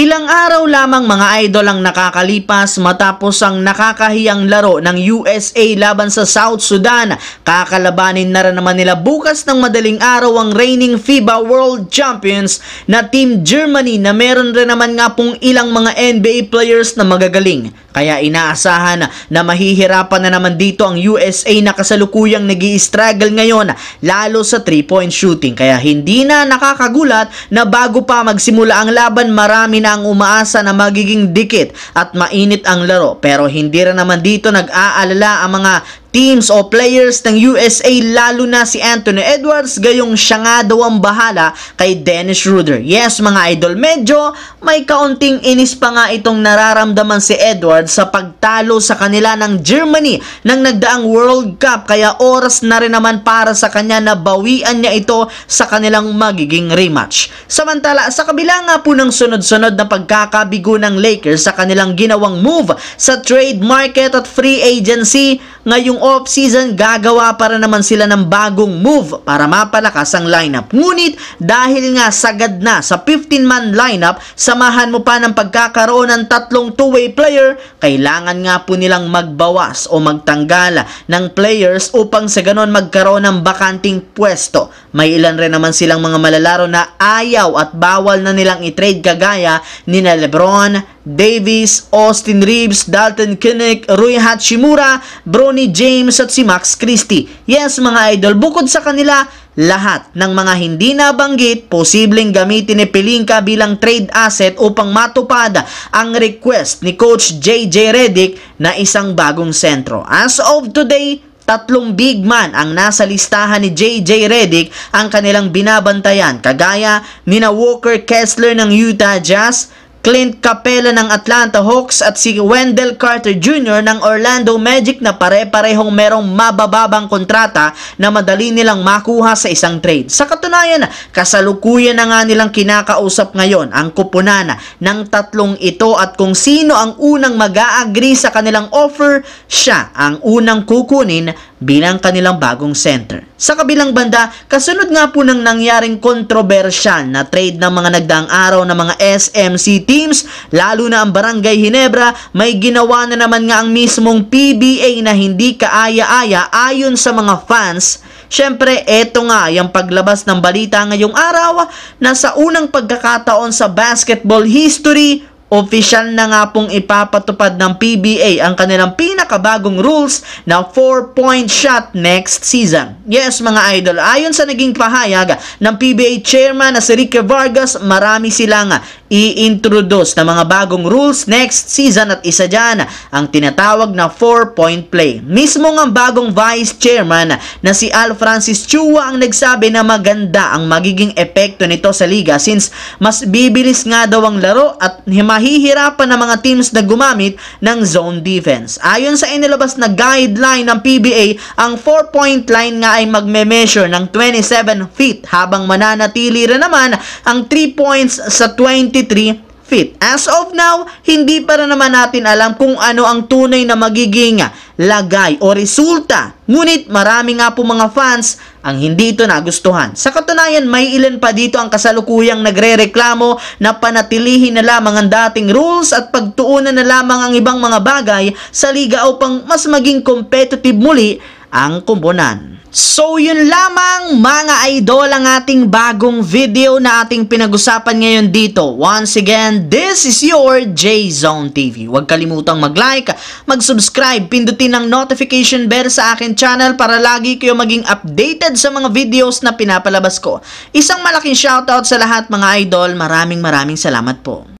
Ilang araw lamang mga idol ang nakakalipas matapos ang nakakahiyang laro ng USA laban sa South Sudan. Kakalabanin na rin naman nila bukas ng madaling araw ang reigning FIBA World Champions na Team Germany na meron rin naman nga pong ilang mga NBA players na magagaling. Kaya inaasahan na mahihirapan na naman dito ang USA na kasalukuyang nag-i-struggle ngayon lalo sa 3-point shooting. Kaya hindi na nakakagulat na bago pa magsimula ang laban marami na ang umaasa na magiging dikit at mainit ang laro. Pero hindi rin naman dito nag-aalala ang mga teams o players ng USA lalo na si Anthony Edwards gayong siya nga daw ang bahala kay Dennis Schroeder. Yes mga idol, medyo may kaunting inis pa nga itong nararamdaman si Edwards sa pagtalo sa kanila ng Germany ng nagdaang World Cup, kaya oras na rin naman para sa kanya na bawian niya ito sa kanilang magiging rematch. Samantala sa kabila nga po ng sunod-sunod na pagkakabigo ng Lakers sa kanilang ginawang move sa trade market at free agency, ngayong off-season gagawa para naman sila ng bagong move para mapalakas ang lineup. Ngunit dahil nga sagad na sa 15-man lineup, samahan mo pa ng pagkakaroon ng tatlong two-way player, kailangan nga po nilang magbawas o magtanggal ng players upang sa ganon magkaroon ng bakanting pwesto. May ilan rin naman silang mga malalaro na ayaw at bawal na nilang i-trade kagaya ni LeBron, Davis, Austin Reeves, Dalton Keunig, Rui Hachimura, Bronny James at si Max Christie. Yes mga idol, bukod sa kanila, lahat ng mga hindi nabanggit posibleng gamitin ni Pelinka bilang trade asset upang matupad ang request ni Coach JJ Redick na isang bagong sentro. As of today, tatlong big man ang nasa listahan ni JJ Redick ang kanilang binabantayan, kagaya ni Walker Kessler ng Utah Jazz, Clint Capela ng Atlanta Hawks at si Wendell Carter Jr. ng Orlando Magic na pare-parehong merong mabababang kontrata na madali nilang makuha sa isang trade. Sa katunayan, kasalukuyan na nga nilang kinakausap ngayon ang kupunan ng tatlong ito at kung sino ang unang mag-a-agree sa kanilang offer, siya ang unang kukunin bilang kanilang bagong center. Sa kabilang banda, kasunod nga po ng nangyaring kontrobersyal na trade ng mga nagdaang araw ng mga SMC teams, lalo na ang Barangay Ginebra, may ginawa na naman nga ang mismong PBA na hindi kaaya-aya ayon sa mga fans. Syempre, eto nga yung paglabas ng balita ngayong araw na sa unang pagkakataon sa basketball history, opisyal na nga pong ipapatupad ng PBA ang kanilang pinakabagong rules na 4-point shot next season. Yes mga idol, ayon sa naging pahayag ng PBA chairman na si Ricky Vargas, marami silang i-introduce na mga bagong rules next season at isa dyan ang tinatawag na 4-point play. Mismo ng bagong vice chairman na si Al Francis Chua ang nagsabi na maganda ang magiging epekto nito sa liga since mas bibilis nga daw ang laro at mahihirapan ng mga teams na gumamit ng zone defense. Ayon sa inilabas na guideline ng PBA, ang 4-point line nga ay magme-measure ng 27 feet habang mananatili rin naman ang 3 points sa 23 feet. As of now, hindi pa rin naman natin alam kung ano ang tunay na magiging lagay o resulta. Ngunit marami nga po mga fans ang hindi ito nagustuhan. Sa katunayan, may ilan pa dito ang kasalukuyang nagre-reklamo na panatilihin na lamang ang dating rules at pagtuunan na lamang ang ibang mga bagay sa liga upang mas maging competitive muli ang kumpunan. So yun lamang mga idol ang ating bagong video na ating pinag-usapan ngayon dito. Once again, this is your J-Zone TV. Huwag kalimutang mag-like, mag-subscribe, pindutin ang notification bell sa akin channel para lagi kayo maging updated sa mga videos na pinapalabas ko. Isang malaking shoutout sa lahat mga idol. Maraming salamat po.